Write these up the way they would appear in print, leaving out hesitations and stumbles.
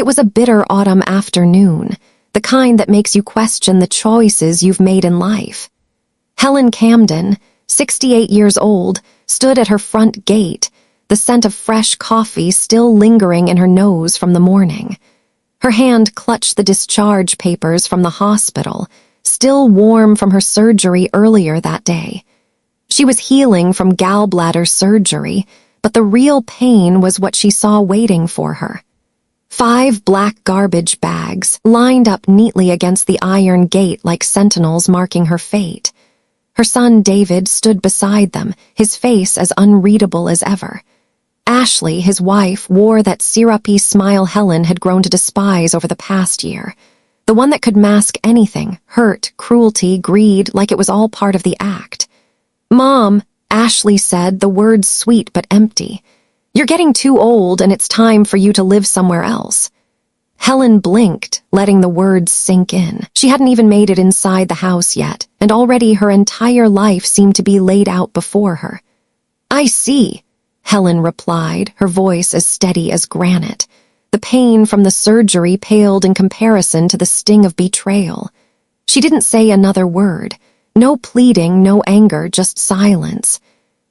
It was a bitter autumn afternoon, the kind that makes you question the choices you've made in life. Helen Camden, 68 years old, stood at her front gate, the scent of fresh coffee still lingering in her nose from the morning. Her hand clutched the discharge papers from the hospital, still warm from her surgery earlier that day. She was healing from gallbladder surgery, but the real pain was what she saw waiting for her. 5 black garbage bags lined up neatly against the iron gate like sentinels marking her fate. Her son David stood beside them, his face as unreadable as ever. Ashley, his wife, wore that syrupy smile Helen had grown to despise over the past year. The one that could mask anything, hurt, cruelty, greed, like it was all part of the act. "Mom," Ashley said, the words sweet but empty. "You're getting too old and it's time for you to live somewhere else." Helen blinked, letting the words sink in. She hadn't even made it inside the house yet, and already her entire life seemed to be laid out before her. "I see," Helen replied, her voice as steady as granite. The pain from the surgery paled in comparison to the sting of betrayal. She didn't say another word. No pleading, no anger, just silence.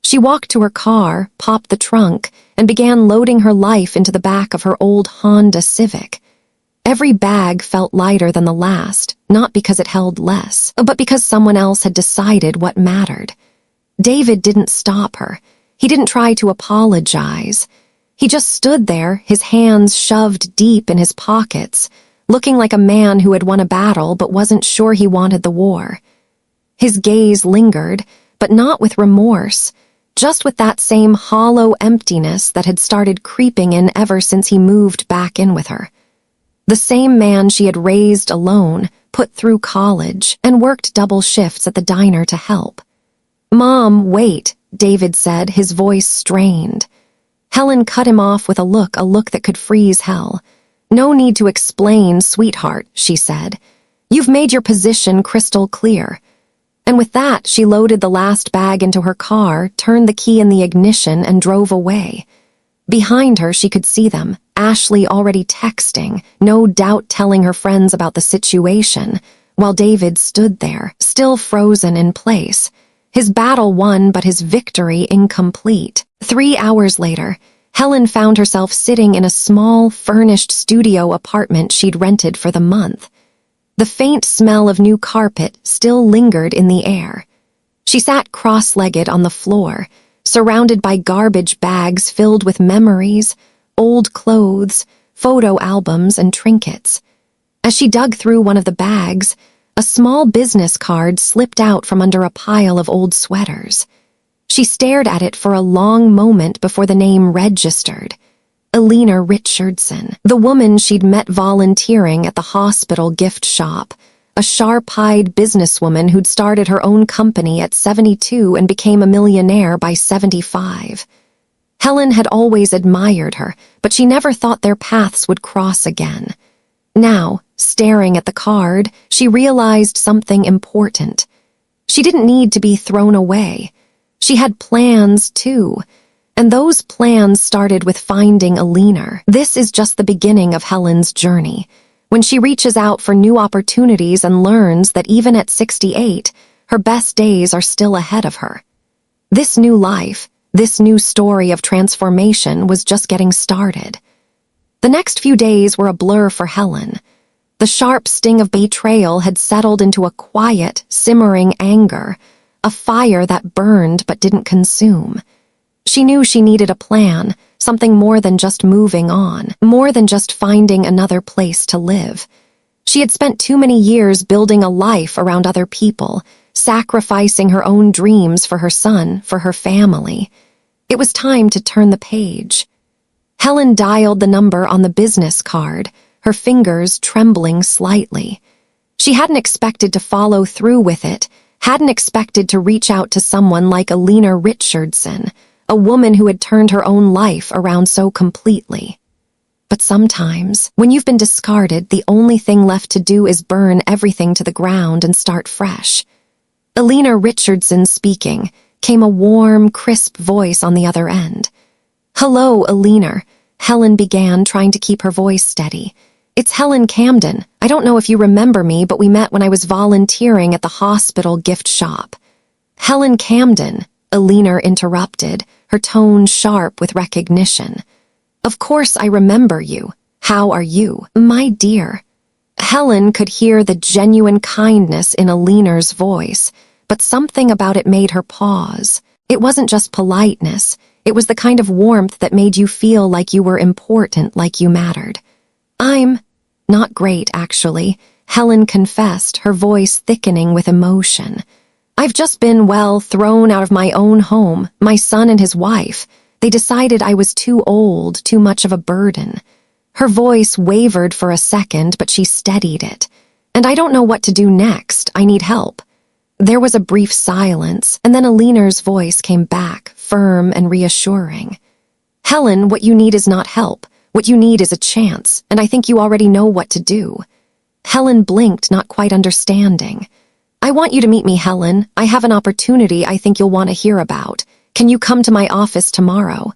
She walked to her car, popped the trunk, and began loading her life into the back of her old Honda Civic. Every bag felt lighter than the last, not because it held less, but because someone else had decided what mattered. David didn't stop her. He didn't try to apologize. He just stood there, his hands shoved deep in his pockets, looking like a man who had won a battle but wasn't sure he wanted the war. His gaze lingered, but not with remorse, just with that same hollow emptiness that had started creeping in ever since he moved back in with her. The same man she had raised alone, put through college, and worked double shifts at the diner to help. "Mom, wait," David said, his voice strained. Helen cut him off with a look that could freeze hell. "No need to explain, sweetheart," she said. "You've made your position crystal clear." And with that, she loaded the last bag into her car, turned the key in the ignition, and drove away. Behind her, she could see them, Ashley already texting, no doubt telling her friends about the situation, while David stood there, still frozen in place. His battle won, but his victory incomplete. 3 hours later, Helen found herself sitting in a small, furnished studio apartment she'd rented for the month. The faint smell of new carpet still lingered in the air. She sat cross-legged on the floor, surrounded by garbage bags filled with memories, old clothes, photo albums, and trinkets. As she dug through one of the bags, a small business card slipped out from under a pile of old sweaters. She stared at it for a long moment before the name registered. Eleanor Richardson, the woman she'd met volunteering at the hospital gift shop, a sharp-eyed businesswoman who'd started her own company at 72 and became a millionaire by 75. Helen had always admired her, but she never thought their paths would cross again. Now, staring at the card, she realized something important. She didn't need to be thrown away. She had plans, too. And those plans started with finding Eleanor. This is just the beginning of Helen's journey. When she reaches out for new opportunities and learns that even at 68, her best days are still ahead of her. This new life, this new story of transformation was just getting started. The next few days were a blur for Helen. The sharp sting of betrayal had settled into a quiet, simmering anger, a fire that burned but didn't consume. She knew she needed a plan, something more than just moving on, more than just finding another place to live. She had spent too many years building a life around other people, sacrificing her own dreams for her son, for her family. It was time to turn the page. Helen dialed the number on the business card, her fingers trembling slightly. She hadn't expected to follow through with it, hadn't expected to reach out to someone like Eleanor Richardson, a woman who had turned her own life around so completely. But sometimes, when you've been discarded, the only thing left to do is burn everything to the ground and start fresh. Eleanor Richardson speaking, came a warm, crisp voice on the other end. "Hello, Eleanor," Helen began, trying to keep her voice steady. "It's Helen Camden. I don't know if you remember me, but we met when I was volunteering at the hospital gift shop." "Helen Camden," Eleanor interrupted, her tone sharp with recognition. "Of course I remember you. How are you, my dear?" Helen could hear the genuine kindness in Eleanor's voice, but something about it made her pause. It wasn't just politeness. It was the kind of warmth that made you feel like you were important, like you mattered. "I'm not great, actually," Helen confessed, her voice thickening with emotion. "I've just been, thrown out of my own home, my son and his wife. They decided I was too old, too much of a burden." Her voice wavered for a second, but she steadied it. "And I don't know what to do next. I need help." There was a brief silence, and then Eleanor's voice came back, firm and reassuring. "Helen, what you need is not help. What you need is a chance, and I think you already know what to do." Helen blinked, not quite understanding. "I want you to meet me, Helen. I have an opportunity I think you'll want to hear about. Can you come to my office tomorrow?"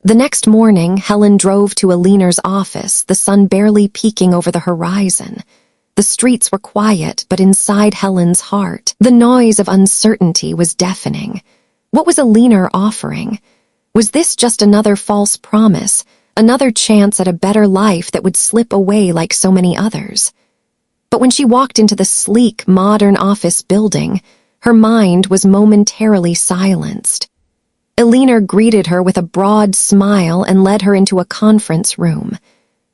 The next morning, Helen drove to Eleanor's office, the sun barely peeking over the horizon. The streets were quiet, but inside Helen's heart, the noise of uncertainty was deafening. What was Eleanor offering? Was this just another false promise, another chance at a better life that would slip away like so many others? But when she walked into the sleek, modern office building, her mind was momentarily silenced. Eleanor greeted her with a broad smile and led her into a conference room.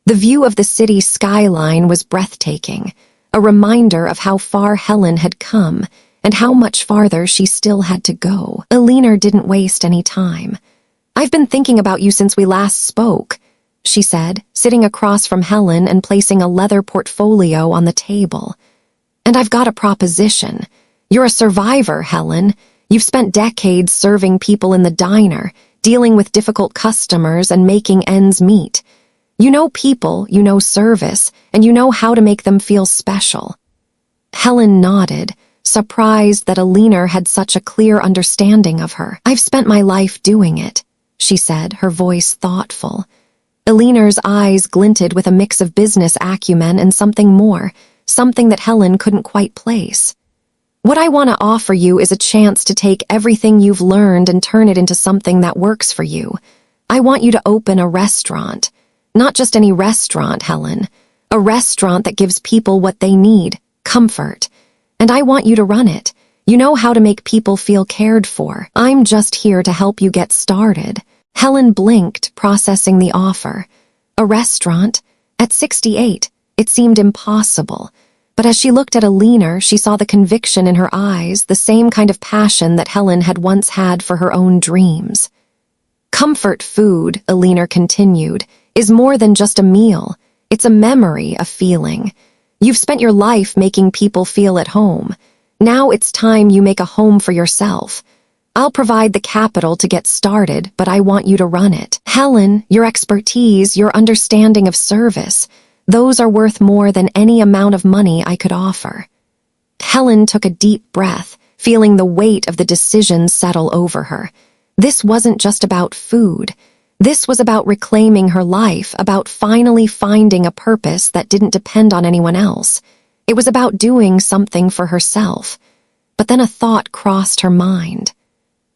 The view of the city skyline was breathtaking, a reminder of how far Helen had come and how much farther she still had to go. Eleanor didn't waste any time. "I've been thinking about you since we last spoke," she said, sitting across from Helen and placing a leather portfolio on the table. "And I've got a proposition. You're a survivor, Helen. You've spent decades serving people in the diner, dealing with difficult customers and making ends meet. You know people, you know service, and you know how to make them feel special." Helen nodded, surprised that Eleanor had such a clear understanding of her. "I've spent my life doing it," she said, her voice thoughtful. Eleanor's eyes glinted with a mix of business acumen and something more, something that Helen couldn't quite place. "What I want to offer you is a chance to take everything you've learned and turn it into something that works for you. I want you to open a restaurant. Not just any restaurant, Helen. A restaurant that gives people what they need, comfort. And I want you to run it. You know how to make people feel cared for. I'm just here to help you get started." Helen blinked, processing the offer. A restaurant? At 68, it seemed impossible. But as she looked at Eleanor, she saw the conviction in her eyes, the same kind of passion that Helen had once had for her own dreams. "Comfort food," Eleanor continued, "is more than just a meal. It's a memory, a feeling. You've spent your life making people feel at home. Now it's time you make a home for yourself. I'll provide the capital to get started, but I want you to run it. Helen, your expertise, your understanding of service, those are worth more than any amount of money I could offer." Helen took a deep breath, feeling the weight of the decision settle over her. This wasn't just about food. This was about reclaiming her life, about finally finding a purpose that didn't depend on anyone else. It was about doing something for herself. But then a thought crossed her mind.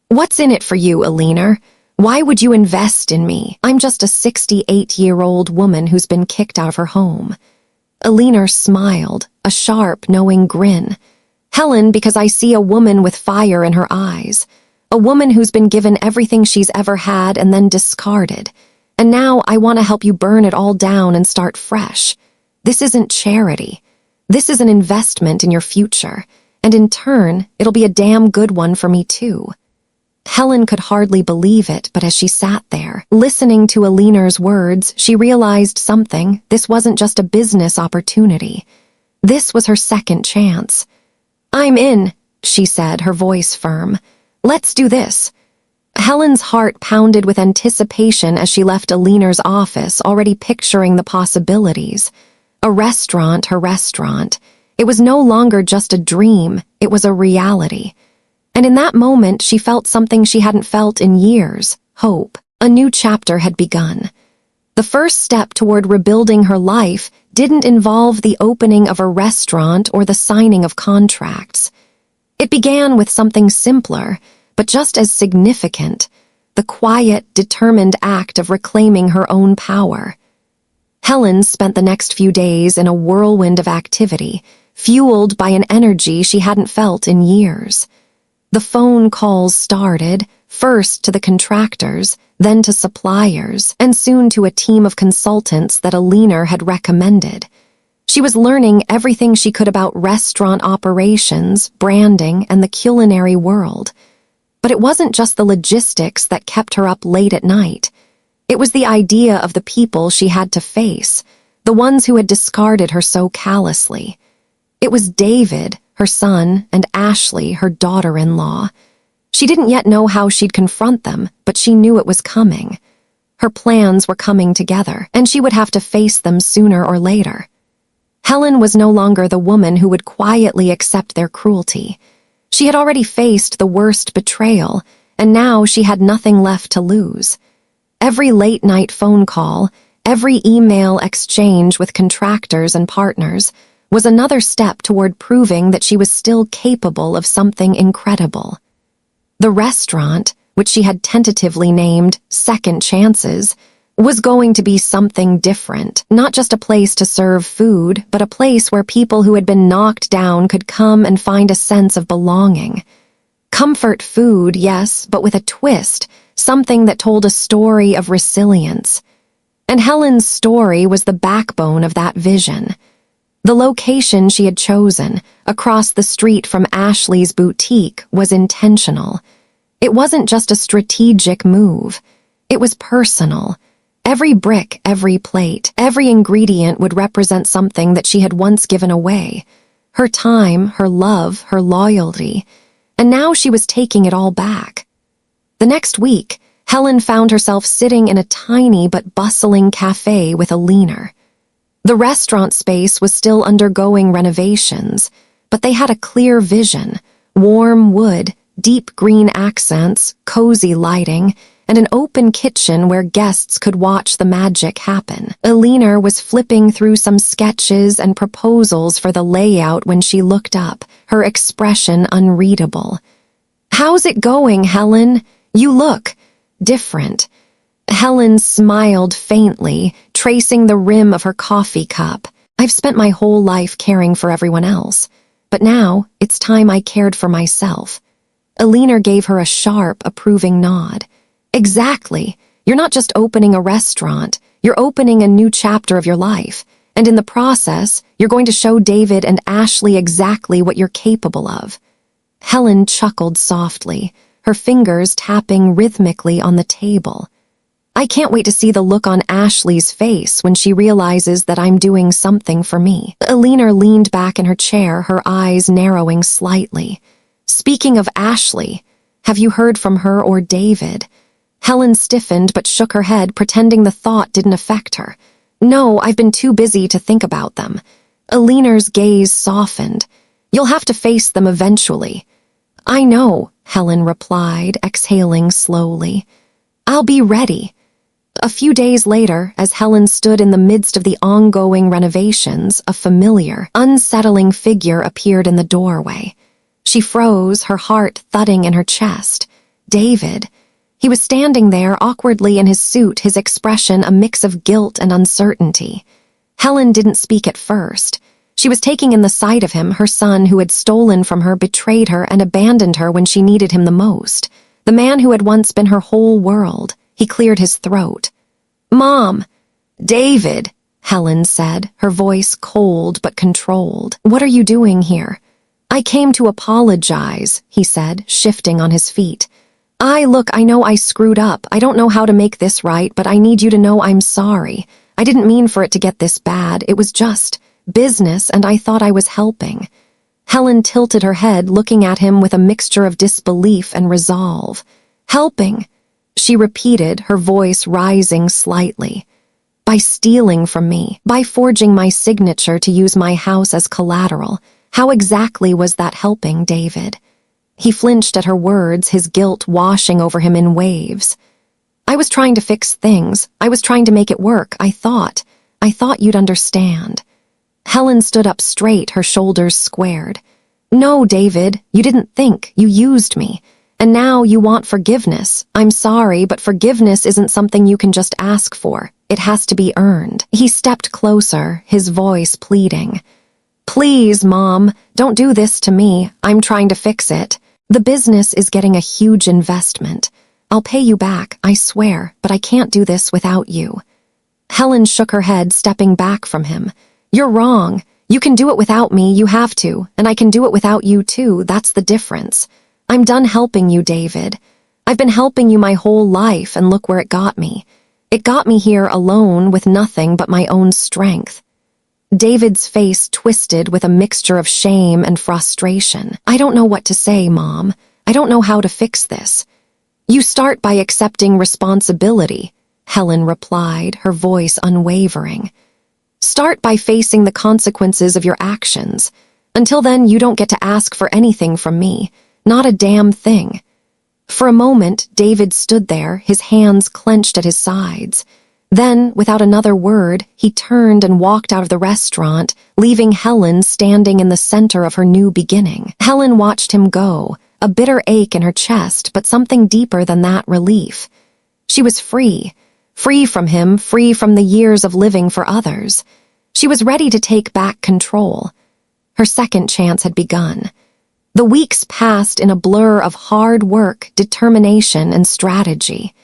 "What's in it for you, Eleanor? Why would you invest in me? I'm just a 68-year-old woman who's been kicked out of her home." Eleanor smiled, a sharp, knowing grin. "Helen, because I see a woman with fire in her eyes. A woman who's been given everything she's ever had and then discarded. And now I want to help you burn it all down and start fresh. This isn't charity. This is an investment in your future. And in turn, it'll be a damn good one for me too." Helen could hardly believe it, but as she sat there, listening to Eleanor's words, she realized something. This wasn't just a business opportunity. This was her second chance. "I'm in," she said, her voice firm. "Let's do this." Helen's heart pounded with anticipation as she left Eleanor's office, already picturing the possibilities. A restaurant, her restaurant. It was no longer just a dream, it was a reality. And in that moment, she felt something she hadn't felt in years, hope. A new chapter had begun. The first step toward rebuilding her life didn't involve the opening of a restaurant or the signing of contracts. It began with something simpler, but just as significant, the quiet, determined act of reclaiming her own power. Helen spent the next few days in a whirlwind of activity, fueled by an energy she hadn't felt in years. The phone calls started, first to the contractors, then to suppliers, and soon to a team of consultants that Eleanor had recommended. She was learning everything she could about restaurant operations, branding, and the culinary world. But it wasn't just the logistics that kept her up late at night. It was the idea of the people she had to face, the ones who had discarded her so callously. It was David, her son, and Ashley, her daughter-in-law. She didn't yet know how she'd confront them, but she knew it was coming. Her plans were coming together, and she would have to face them sooner or later. Helen was no longer the woman who would quietly accept their cruelty. She had already faced the worst betrayal, and now she had nothing left to lose. Every late-night phone call, every email exchange with contractors and partners was another step toward proving that she was still capable of something incredible. The restaurant, which she had tentatively named Second Chances, was going to be something different, not just a place to serve food, but a place where people who had been knocked down could come and find a sense of belonging. Comfort food, yes, but with a twist, something that told a story of resilience. And Helen's story was the backbone of that vision. The location she had chosen, across the street from Ashley's boutique, was intentional. It wasn't just a strategic move. It was personal. Every brick, every plate, every ingredient would represent something that she had once given away. Her time, her love, her loyalty. And now she was taking it all back. The next week, Helen found herself sitting in a tiny but bustling cafe with Eleanor. The restaurant space was still undergoing renovations, but they had a clear vision: warm wood, deep green accents, cozy lighting, and an open kitchen where guests could watch the magic happen. Eleanor was flipping through some sketches and proposals for the layout when she looked up, her expression unreadable. "How's it going, Helen? You look different." Helen smiled faintly, tracing the rim of her coffee cup. "I've spent my whole life caring for everyone else, but now it's time I cared for myself." Eleanor gave her a sharp, approving nod. "Exactly. You're not just opening a restaurant, you're opening a new chapter of your life, and in the process, you're going to show David and Ashley exactly what you're capable of." Helen chuckled softly, her fingers tapping rhythmically on the table. "I can't wait to see the look on Ashley's face when she realizes that I'm doing something for me." Eleanor leaned back in her chair, her eyes narrowing slightly. "Speaking of Ashley, have you heard from her or David?" Helen stiffened but shook her head, pretending the thought didn't affect her. "No, I've been too busy to think about them." Eleanor's gaze softened. "You'll have to face them eventually." "I know," Helen replied, exhaling slowly. "I'll be ready." A few days later, as Helen stood in the midst of the ongoing renovations, a familiar, unsettling figure appeared in the doorway. She froze, her heart thudding in her chest. David. He was standing there awkwardly in his suit, his expression a mix of guilt and uncertainty. Helen didn't speak at first. She was taking in the sight of him, her son who had stolen from her, betrayed her, and abandoned her when she needed him the most. The man who had once been her whole world. He cleared his throat. "Mom!" "David," Helen said, her voice cold but controlled. "What are you doing here?" "I came to apologize," he said, shifting on his feet. I know I screwed up. I don't know how to make this right, but I need you to know I'm sorry. I didn't mean for it to get this bad. It was just business, and I thought I was helping." Helen tilted her head, looking at him with a mixture of disbelief and resolve. "Helping?" she repeated, her voice rising slightly. "By stealing from me, by forging my signature to use my house as collateral. How exactly was that helping, David?" He flinched at her words, his guilt washing over him in waves. I was trying to fix things. I was trying to make it work. I thought you'd understand. Helen stood up straight, her shoulders squared. No, David, you didn't think. You used me. And now you want forgiveness. I'm sorry, but forgiveness isn't something you can just ask for. It has to be earned. He stepped closer, his voice pleading. Please, Mom, don't do this to me. I'm trying to fix it. The business is getting a huge investment. I'll pay you back, I swear, but I can't do this without you. Helen shook her head, stepping back from him. You're wrong. You can do it without me, you have to, and I can do it without you too, that's the difference. I'm done helping you, David. I've been helping you my whole life, and look where it got me. It got me here alone with nothing but my own strength. David's face twisted with a mixture of shame and frustration. I don't know what to say, Mom. I don't know how to fix this. You start by accepting responsibility, Helen replied, her voice unwavering. Start by facing the consequences of your actions. Until then, you don't get to ask for anything from me. Not a damn thing. For a moment, David stood there, his hands clenched at his sides. Then, without another word, he turned and walked out of the restaurant, leaving Helen standing in the center of her new beginning. Helen watched him go, a bitter ache in her chest, but something deeper than that relief. She was free. Free from him, free from the years of living for others. She was ready to take back control. Her second chance had begun. The weeks passed in a blur of hard work, determination, and strategy.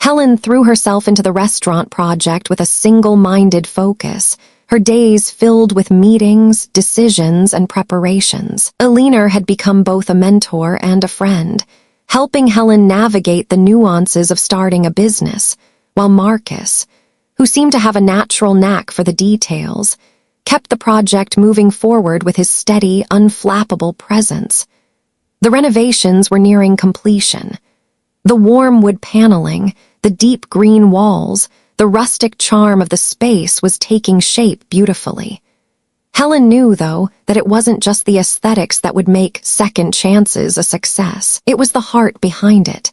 Helen threw herself into the restaurant project with a single-minded focus, her days filled with meetings, decisions, and preparations. Eleanor had become both a mentor and a friend, helping Helen navigate the nuances of starting a business, while Marcus, who seemed to have a natural knack for the details, kept the project moving forward with his steady, unflappable presence. The renovations were nearing completion. The warm wood paneling, the deep green walls, the rustic charm of the space was taking shape beautifully. Helen knew, though, that it wasn't just the aesthetics that would make Second Chances a success. It was the heart behind it.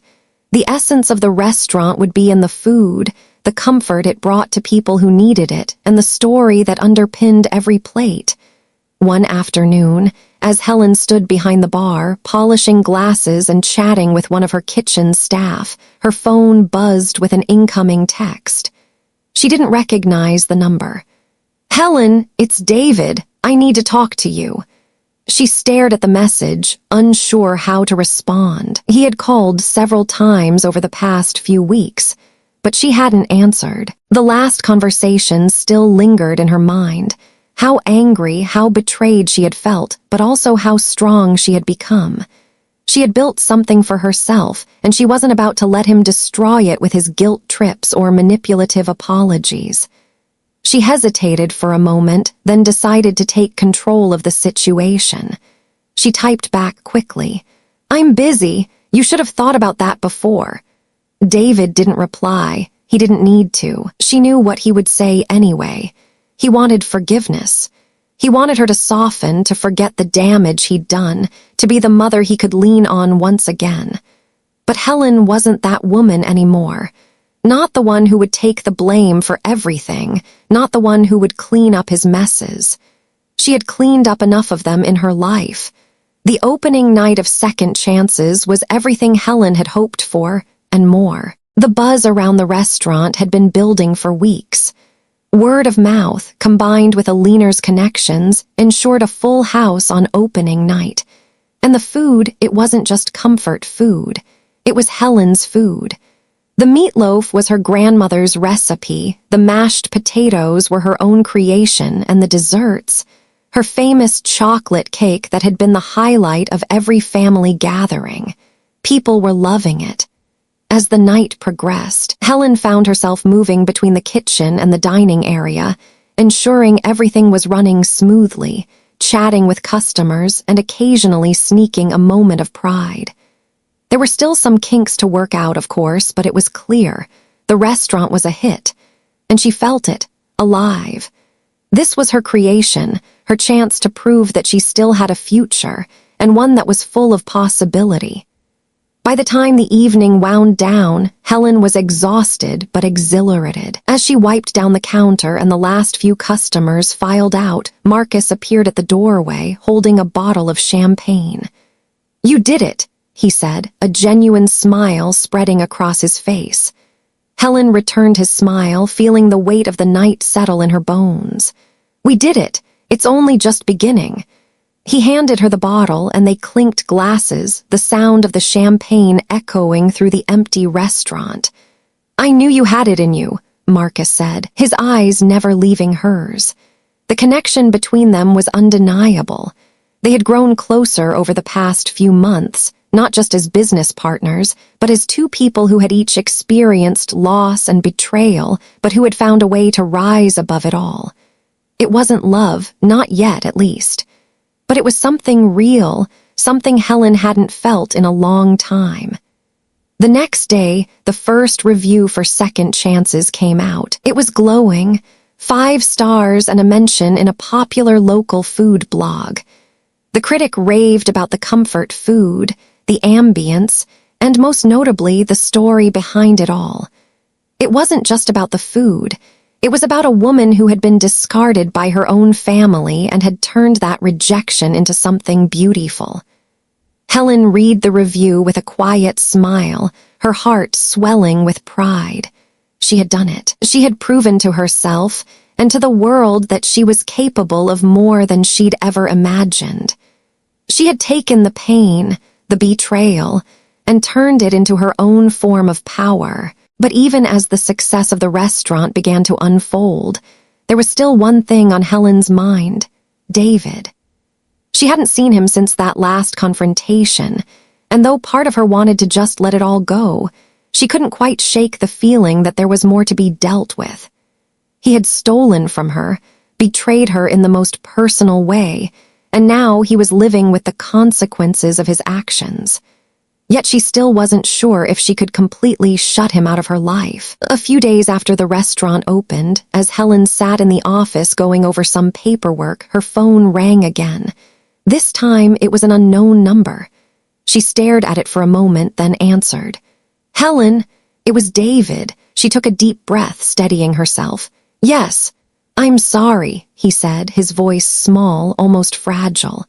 The essence of the restaurant would be in the food, the comfort it brought to people who needed it, and the story that underpinned every plate. One afternoon, as Helen stood behind the bar, polishing glasses and chatting with one of her kitchen staff, her phone buzzed with an incoming text. She didn't recognize the number. "Helen, it's David. I need to talk to you." She stared at the message, unsure how to respond. He had called several times over the past few weeks, but she hadn't answered. The last conversation still lingered in her mind. How angry, how betrayed she had felt, but also how strong she had become. She had built something for herself, and she wasn't about to let him destroy it with his guilt trips or manipulative apologies. She hesitated for a moment, then decided to take control of the situation. She typed back quickly, "I'm busy. You should have thought about that before." David didn't reply. He didn't need to. She knew what he would say anyway. He wanted forgiveness. He wanted her to soften, to forget the damage he'd done, to be the mother he could lean on once again. But Helen wasn't that woman anymore. Not the one who would take the blame for everything, not the one who would clean up his messes. She had cleaned up enough of them in her life. The opening night of Second Chances was everything Helen had hoped for, and more. The buzz around the restaurant had been building for weeks. Word of mouth, combined with Eleanor's connections, ensured a full house on opening night. And the food, it wasn't just comfort food. It was Helen's food. The meatloaf was her grandmother's recipe, the mashed potatoes were her own creation, and the desserts, her famous chocolate cake that had been the highlight of every family gathering. People were loving it. As the night progressed, Helen found herself moving between the kitchen and the dining area, ensuring everything was running smoothly, chatting with customers, and occasionally sneaking a moment of pride. There were still some kinks to work out, of course, but it was clear. The restaurant was a hit, and she felt it, alive. This was her creation, her chance to prove that she still had a future, and one that was full of possibility. By the time the evening wound down, Helen was exhausted but exhilarated. As she wiped down the counter and the last few customers filed out, Marcus appeared at the doorway holding a bottle of champagne. "You did it," he said, a genuine smile spreading across his face. Helen returned his smile, feeling the weight of the night settle in her bones. "We did it. It's only just beginning." He handed her the bottle and they clinked glasses, the sound of the champagne echoing through the empty restaurant. "I knew you had it in you," Marcus said, his eyes never leaving hers. The connection between them was undeniable. They had grown closer over the past few months, not just as business partners, but as two people who had each experienced loss and betrayal, but who had found a way to rise above it all. It wasn't love, not yet at least. But it was something real, something Helen hadn't felt in a long time. The next day, the first review for Second Chances came out. It was glowing, 5 stars and a mention in a popular local food blog. The critic raved about the comfort food, the ambience, and most notably, the story behind it all. It wasn't just about the food. It was about a woman who had been discarded by her own family and had turned that rejection into something beautiful. Helen read the review with a quiet smile, her heart swelling with pride. She had done it. She had proven to herself and to the world that she was capable of more than she'd ever imagined. She had taken the pain, the betrayal, and turned it into her own form of power. But even as the success of the restaurant began to unfold, there was still one thing on Helen's mind: David. She hadn't seen him since that last confrontation, and though part of her wanted to just let it all go, she couldn't quite shake the feeling that there was more to be dealt with. He had stolen from her, betrayed her in the most personal way, and now he was living with the consequences of his actions. Yet she still wasn't sure if she could completely shut him out of her life. A few days after the restaurant opened, as Helen sat in the office going over some paperwork, her phone rang again. This time, it was an unknown number. She stared at it for a moment, then answered. "Helen!" It was David. She took a deep breath, steadying herself. "Yes. I'm sorry," he said, his voice small, almost fragile.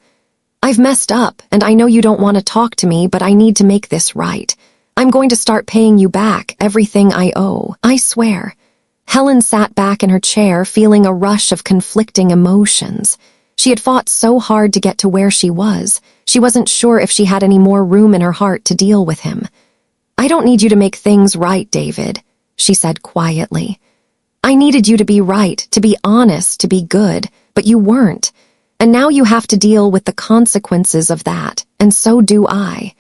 "I've messed up, and I know you don't want to talk to me, but I need to make this right. I'm going to start paying you back everything I owe, I swear." Helen sat back in her chair, feeling a rush of conflicting emotions. She had fought so hard to get to where she was. She wasn't sure if she had any more room in her heart to deal with him. "I don't need you to make things right, David," she said quietly. "I needed you to be right, to be honest, to be good, but you weren't. And now you have to deal with the consequences of that, and so do I."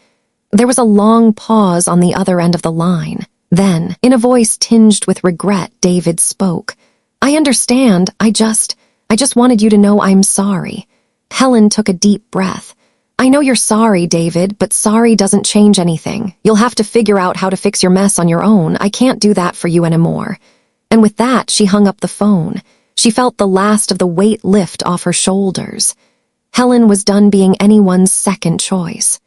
There was a long pause on the other end of the line. Then, in a voice tinged with regret, David spoke. "I understand. I just wanted you to know I'm sorry." Helen took a deep breath. "I know you're sorry, David, but sorry doesn't change anything. You'll have to figure out how to fix your mess on your own. I can't do that for you anymore." And with that, she hung up the phone. She felt the last of the weight lift off her shoulders. Helen was done being anyone's second choice.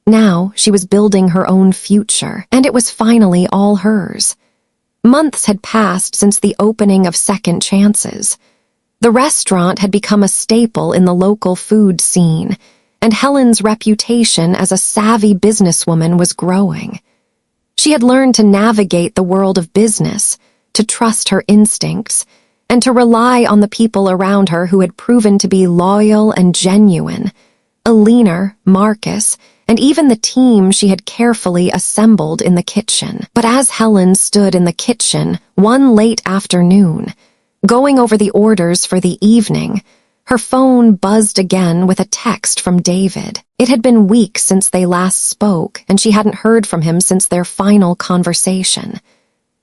Now, she was building her own future, and it was finally all hers. Months had passed since the opening of Second Chances. The restaurant had become a staple in the local food scene, and Helen's reputation as a savvy businesswoman was growing. She had learned to navigate the world of business, to trust her instincts, and to rely on the people around her who had proven to be loyal and genuine. Eleanor, Marcus, and even the team she had carefully assembled in the kitchen. But as Helen stood in the kitchen one late afternoon, going over the orders for the evening, her phone buzzed again with a text from David. It had been weeks since they last spoke, and she hadn't heard from him since their final conversation.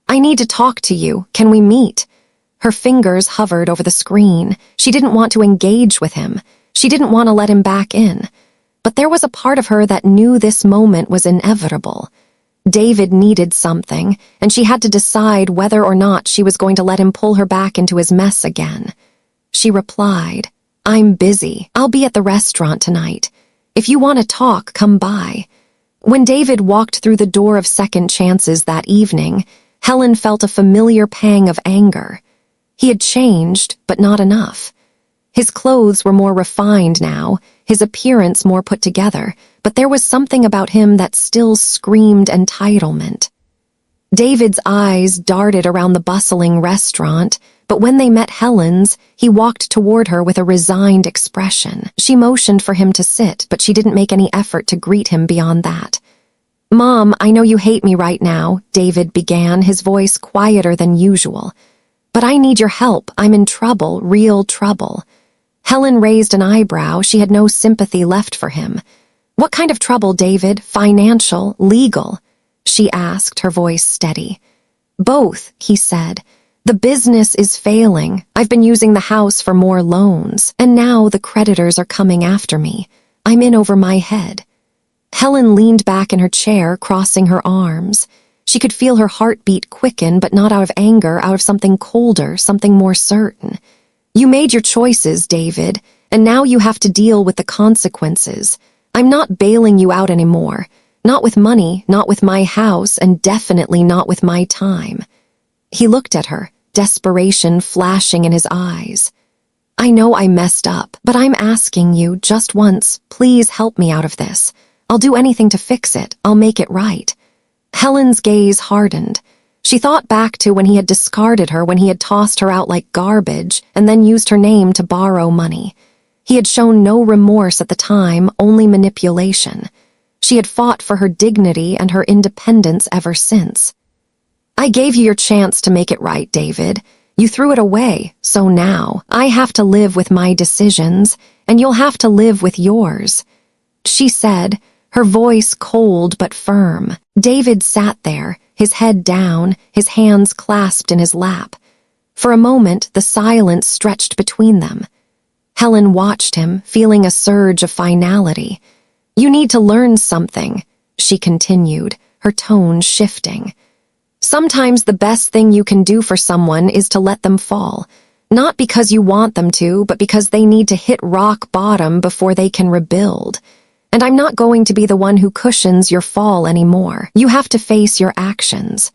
"I need to talk to you. Can we meet?" Her fingers hovered over the screen. She didn't want to engage with him. She didn't want to let him back in. But there was a part of her that knew this moment was inevitable. David needed something, and she had to decide whether or not she was going to let him pull her back into his mess again. She replied, "I'm busy. I'll be at the restaurant tonight. If you want to talk, come by." When David walked through the door of Second Chances that evening, Helen felt a familiar pang of anger. He had changed, but not enough. His clothes were more refined now, his appearance more put together, but there was something about him that still screamed entitlement. David's eyes darted around the bustling restaurant, but when they met Helen's, he walked toward her with a resigned expression. She motioned for him to sit, but she didn't make any effort to greet him beyond that. "Mom, I know you hate me right now," David began, his voice quieter than usual. "But I need your help. I'm in trouble, real trouble." Helen raised an eyebrow. She had no sympathy left for him. "What kind of trouble, David? Financial? Legal?" she asked, her voice steady. "Both," he said. "The business is failing. I've been using the house for more loans, and now the creditors are coming after me. I'm in over my head." Helen leaned back in her chair, crossing her arms. She could feel her heartbeat quicken, but not out of anger, out of something colder, something more certain. "You made your choices, David, and now you have to deal with the consequences. I'm not bailing you out anymore. Not with money, not with my house, and definitely not with my time." He looked at her, desperation flashing in his eyes. "I know I messed up, but I'm asking you, just once, please help me out of this. I'll do anything to fix it. I'll make it right." Helen's gaze hardened. She thought back to when he had discarded her, when he had tossed her out like garbage, and then used her name to borrow money. He had shown no remorse at the time, only manipulation. She had fought for her dignity and her independence ever since. "I gave you your chance to make it right, David. You threw it away, so now I have to live with my decisions, and you'll have to live with yours," she said, her voice cold but firm. David sat there, his head down, his hands clasped in his lap. For a moment, the silence stretched between them. Helen watched him, feeling a surge of finality. "You need to learn something," she continued, her tone shifting. "Sometimes the best thing you can do for someone is to let them fall, not because you want them to, but because they need to hit rock bottom before they can rebuild. And I'm not going to be the one who cushions your fall anymore. You have to face your actions."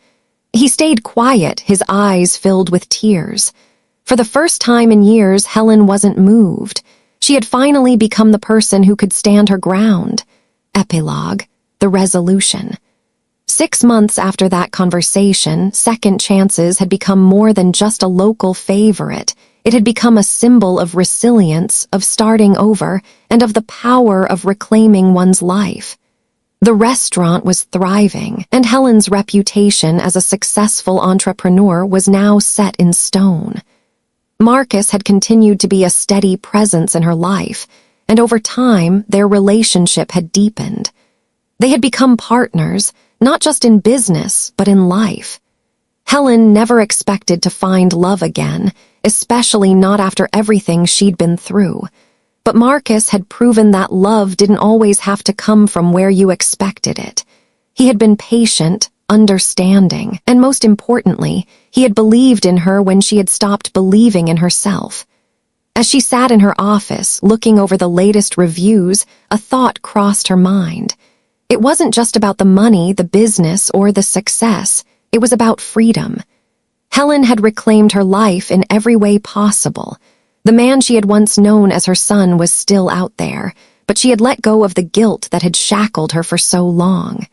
He stayed quiet, his eyes filled with tears. For the first time in years, Helen wasn't moved. She had finally become the person who could stand her ground. Epilogue, the resolution. 6 months after that conversation, Second Chances had become more than just a local favorite. It had become a symbol of resilience, of starting over, and of the power of reclaiming one's life. The restaurant was thriving, and Helen's reputation as a successful entrepreneur was now set in stone. Marcus had continued to be a steady presence in her life, and over time, their relationship had deepened. They had become partners, not just in business, but in life. Helen never expected to find love again, especially not after everything she'd been through. But Marcus had proven that love didn't always have to come from where you expected it. He had been patient, understanding, and most importantly, he had believed in her when she had stopped believing in herself. As she sat in her office, looking over the latest reviews, a thought crossed her mind. It wasn't just about the money, the business, or the success. It was about freedom. Helen had reclaimed her life in every way possible. The man she had once known as her son was still out there, but she had let go of the guilt that had shackled her for so long.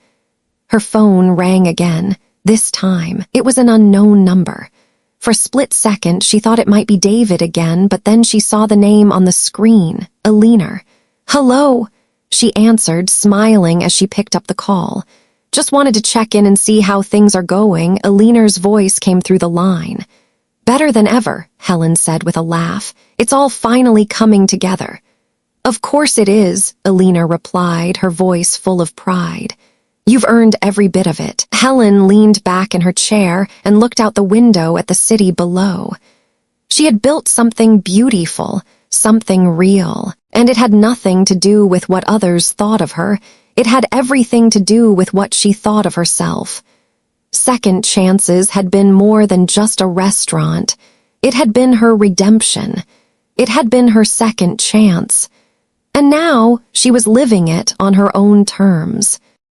Her phone rang again. This time, it was an unknown number. For a split second, she thought it might be David again, but then she saw the name on the screen, Eleanor. "Hello," she answered, smiling as she picked up the call. "Just wanted to check in and see how things are going." Eleanor's voice came through the line. "Better than ever," Helen said with a laugh. "It's all finally coming together." "Of course it is," Eleanor replied, her voice full of pride. "You've earned every bit of it." Helen leaned back in her chair and looked out the window at the city below. She had built something beautiful, something real, and it had nothing to do with what others thought of her. It had everything to do with what she thought of herself. Second Chances had been more than just a restaurant. It had been her redemption. It had been her second chance. And now she was living it on her own terms.